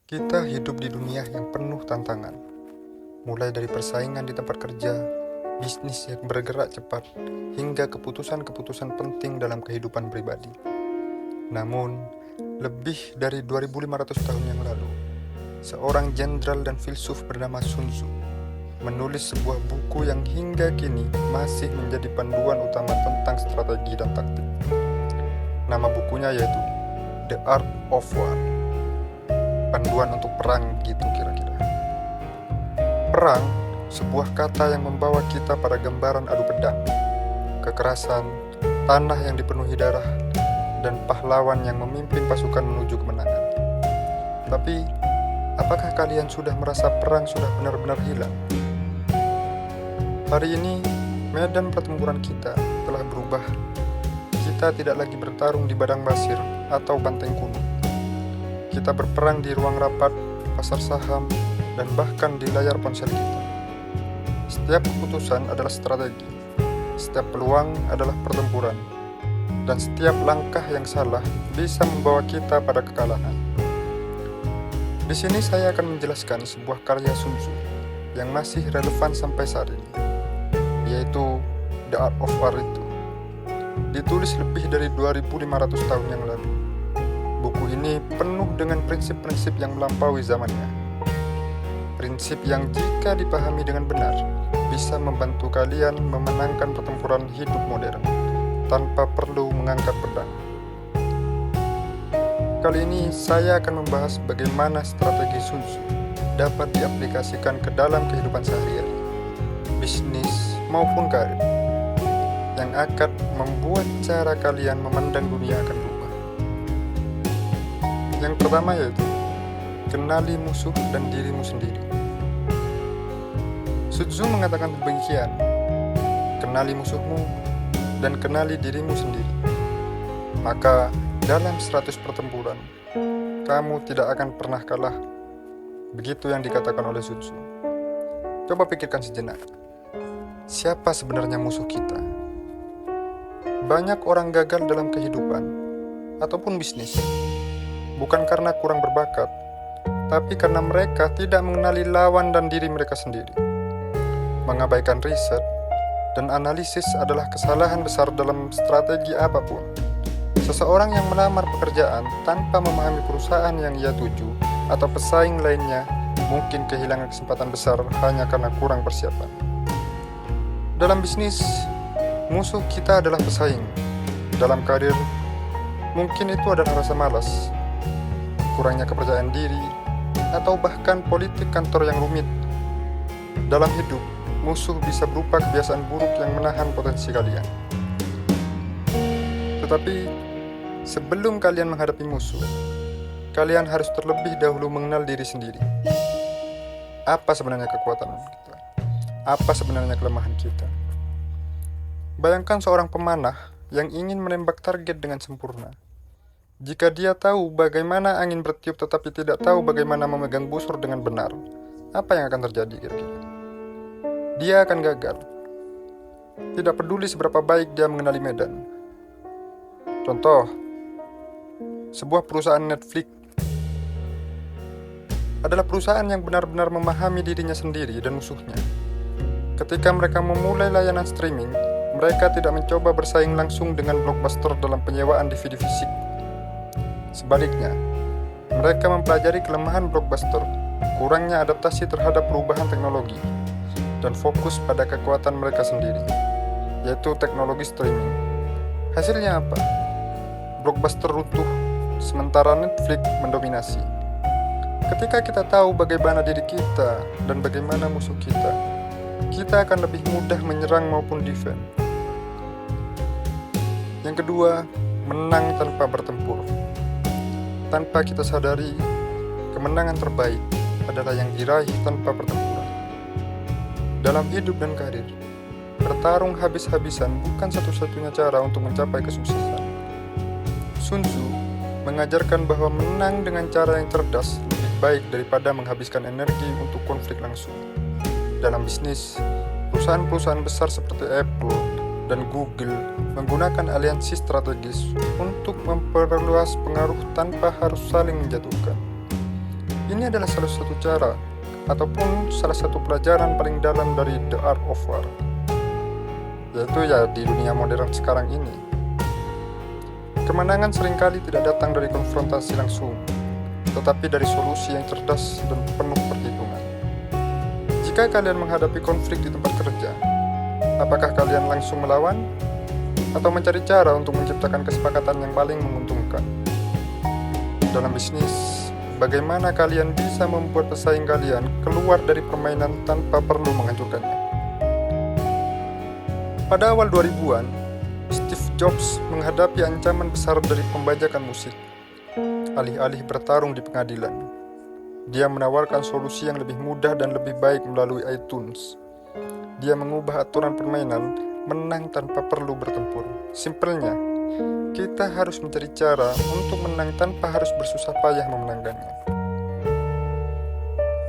Kita hidup di dunia yang penuh tantangan, mulai dari persaingan di tempat kerja, bisnis yang bergerak cepat, hingga keputusan-keputusan penting dalam kehidupan pribadi. Namun, lebih dari 2500 tahun yang lalu, seorang jenderal dan filsuf bernama Sun Tzu menulis sebuah buku yang hingga kini masih menjadi panduan utama tentang strategi dan taktik. Nama bukunya yaitu The Art of War. Panduan untuk perang gitu kira-kira. Perang, sebuah kata yang membawa kita pada gambaran adu pedang, kekerasan, tanah yang dipenuhi darah, dan pahlawan yang memimpin pasukan menuju kemenangan. Tapi, apakah kalian sudah merasa perang sudah benar-benar hilang? Hari ini, medan pertempuran kita telah berubah. Kita tidak lagi bertarung di padang pasir atau banteng kuno. Kita berperang di ruang rapat, pasar saham, dan bahkan di layar ponsel kita. Setiap keputusan adalah strategi, setiap peluang adalah pertempuran, dan setiap langkah yang salah bisa membawa kita pada kekalahan. Di sini saya akan menjelaskan sebuah karya Sun Tzu yang masih relevan sampai saat ini, yaitu The Art of War itu. Ditulis lebih dari 2500 tahun yang lalu. Buku ini penuh dengan prinsip-prinsip yang melampaui zamannya. Prinsip yang jika dipahami dengan benar, bisa membantu kalian memenangkan pertempuran hidup modern tanpa perlu mengangkat pedang. Kali ini saya akan membahas bagaimana strategi Sun Tzu dapat diaplikasikan ke dalam kehidupan sehari-hari, bisnis maupun karir, yang akan membuat cara kalian memandang dunia akan berubah. Yang pertama yaitu, kenali musuh dan dirimu sendiri. Sun Tzu mengatakan demikian, kenali musuhmu dan kenali dirimu sendiri. Maka dalam 100 pertempuran, kamu tidak akan pernah kalah. Begitu yang dikatakan oleh Sun Tzu. Coba pikirkan sejenak. Siapa sebenarnya musuh kita? Banyak orang gagal dalam kehidupan ataupun bisnis, bukan karena kurang berbakat, tapi karena mereka tidak mengenali lawan dan diri mereka sendiri. Mengabaikan riset dan analisis adalah kesalahan besar dalam strategi apapun. Seseorang yang melamar pekerjaan tanpa memahami perusahaan yang ia tuju atau pesaing lainnya mungkin kehilangan kesempatan besar hanya karena kurang persiapan. Dalam bisnis, musuh kita adalah pesaing. Dalam karir, mungkin itu adalah rasa malas, kurangnya kepercayaan diri, atau bahkan politik kantor yang rumit. Dalam hidup, musuh bisa berupa kebiasaan buruk yang menahan potensi kalian. Tetapi, sebelum kalian menghadapi musuh, kalian harus terlebih dahulu mengenal diri sendiri. Apa sebenarnya kekuatan kita? Apa sebenarnya kelemahan kita? Bayangkan seorang pemanah yang ingin menembak target dengan sempurna. Jika dia tahu bagaimana angin bertiup tetapi tidak tahu bagaimana memegang busur dengan benar, apa yang akan terjadi kira-kira? Dia akan gagal. Tidak peduli seberapa baik dia mengenali medan. Contoh, sebuah perusahaan Netflix adalah perusahaan yang benar-benar memahami dirinya sendiri dan musuhnya. Ketika mereka memulai layanan streaming, mereka tidak mencoba bersaing langsung dengan blockbuster dalam penyewaan DVD fisik. Sebaliknya, mereka mempelajari kelemahan blockbuster, kurangnya adaptasi terhadap perubahan teknologi, dan fokus pada kekuatan mereka sendiri, yaitu teknologi streaming. Hasilnya apa? Blockbuster runtuh, sementara Netflix mendominasi. Ketika kita tahu bagaimana diri kita dan bagaimana musuh kita akan lebih mudah menyerang maupun defend. Yang kedua, menang tanpa bertempur. Tanpa kita sadari, kemenangan terbaik adalah yang diraih tanpa pertempuran. Dalam hidup dan karir, bertarung habis-habisan bukan satu-satunya cara untuk mencapai kesuksesan. Sun Tzu mengajarkan bahwa menang dengan cara yang cerdas lebih baik daripada menghabiskan energi untuk konflik langsung. Dalam bisnis, perusahaan-perusahaan besar seperti Apple dan Google menggunakan aliansi strategis untuk memperluas pengaruh tanpa harus saling menjatuhkan. Ini adalah salah satu cara ataupun salah satu pelajaran paling dalam dari The Art of War, yaitu di dunia modern sekarang ini. Kemenangan seringkali tidak datang dari konfrontasi langsung, tetapi dari solusi yang cerdas dan penuh perhitungan. Jika kalian menghadapi konflik di tempat kerja, apakah kalian langsung melawan atau mencari cara untuk menciptakan kesepakatan yang paling menguntungkan? Dalam bisnis, bagaimana kalian bisa membuat pesaing kalian keluar dari permainan tanpa perlu menghancurkannya? Pada awal 2000-an, Steve Jobs menghadapi ancaman besar dari pembajakan musik. Alih-alih bertarung di pengadilan, dia menawarkan solusi yang lebih mudah dan lebih baik melalui iTunes. Dia mengubah aturan permainan menang tanpa perlu bertempur. Simpelnya, kita harus mencari cara untuk menang tanpa harus bersusah payah memenangkannya.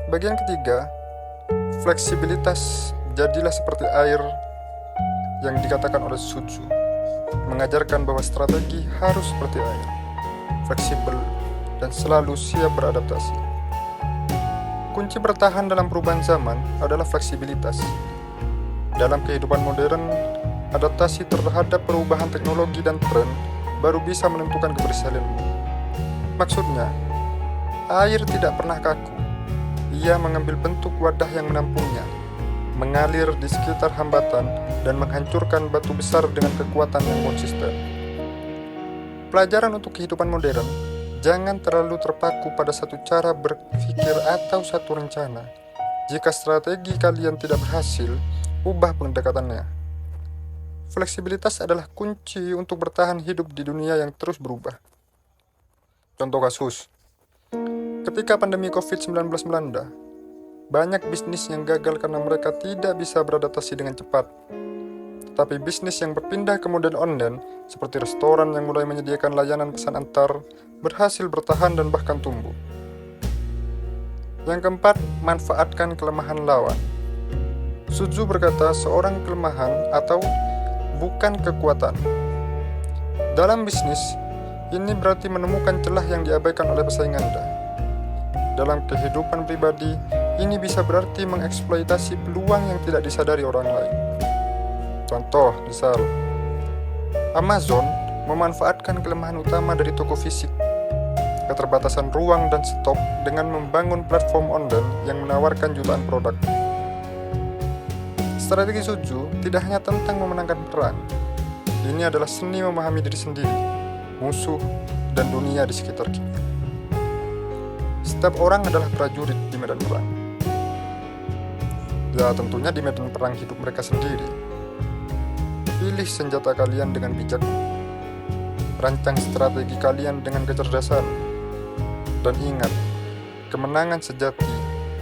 Bagian ketiga, fleksibilitas. Jadilah seperti air yang dikatakan oleh Sun Tzu, mengajarkan bahwa strategi harus seperti air, fleksibel dan selalu siap beradaptasi. Kunci bertahan dalam perubahan zaman adalah fleksibilitas. Dalam kehidupan modern, adaptasi terhadap perubahan teknologi dan tren baru bisa menentukan keberhasilanmu. Maksudnya, air tidak pernah kaku. Ia mengambil bentuk wadah yang menampungnya, mengalir di sekitar hambatan dan menghancurkan batu besar dengan kekuatan yang konsisten. Pelajaran untuk kehidupan modern: jangan terlalu terpaku pada satu cara berpikir atau satu rencana. Jika strategi kalian tidak berhasil, ubah pendekatannya. Fleksibilitas adalah kunci untuk bertahan hidup di dunia yang terus berubah. Contoh kasus, ketika pandemi COVID-19 melanda, banyak bisnis yang gagal karena mereka tidak bisa beradaptasi dengan cepat. Tetapi bisnis yang berpindah ke model online, seperti restoran yang mulai menyediakan layanan pesan antar, berhasil bertahan dan bahkan tumbuh. Yang keempat, manfaatkan kelemahan lawan. Sun Tzu berkata, seorang kelemahan atau bukan kekuatan. Dalam bisnis, ini berarti menemukan celah yang diabaikan oleh pesaing Anda. Dalam kehidupan pribadi, ini bisa berarti mengeksploitasi peluang yang tidak disadari orang lain. Contoh, misal, Amazon memanfaatkan kelemahan utama dari toko fisik, keterbatasan ruang dan stok, dengan membangun platform online yang menawarkan jutaan produk. Strategi Sun Tzu tidak hanya tentang memenangkan perang. Ini adalah seni memahami diri sendiri, musuh, dan dunia di sekitar kita. Setiap orang adalah prajurit di medan perang. Ya, tentunya di medan perang hidup mereka sendiri. Pilih senjata kalian dengan bijak. Rancang strategi kalian dengan kecerdasan. Dan ingat, kemenangan sejati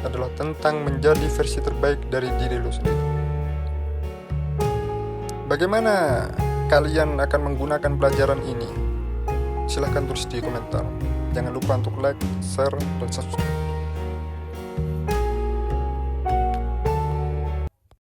adalah tentang menjadi versi terbaik dari diri lo sendiri. Bagaimana kalian akan menggunakan pelajaran ini? Silahkan tulis di komentar. Jangan lupa untuk like, share, dan subscribe.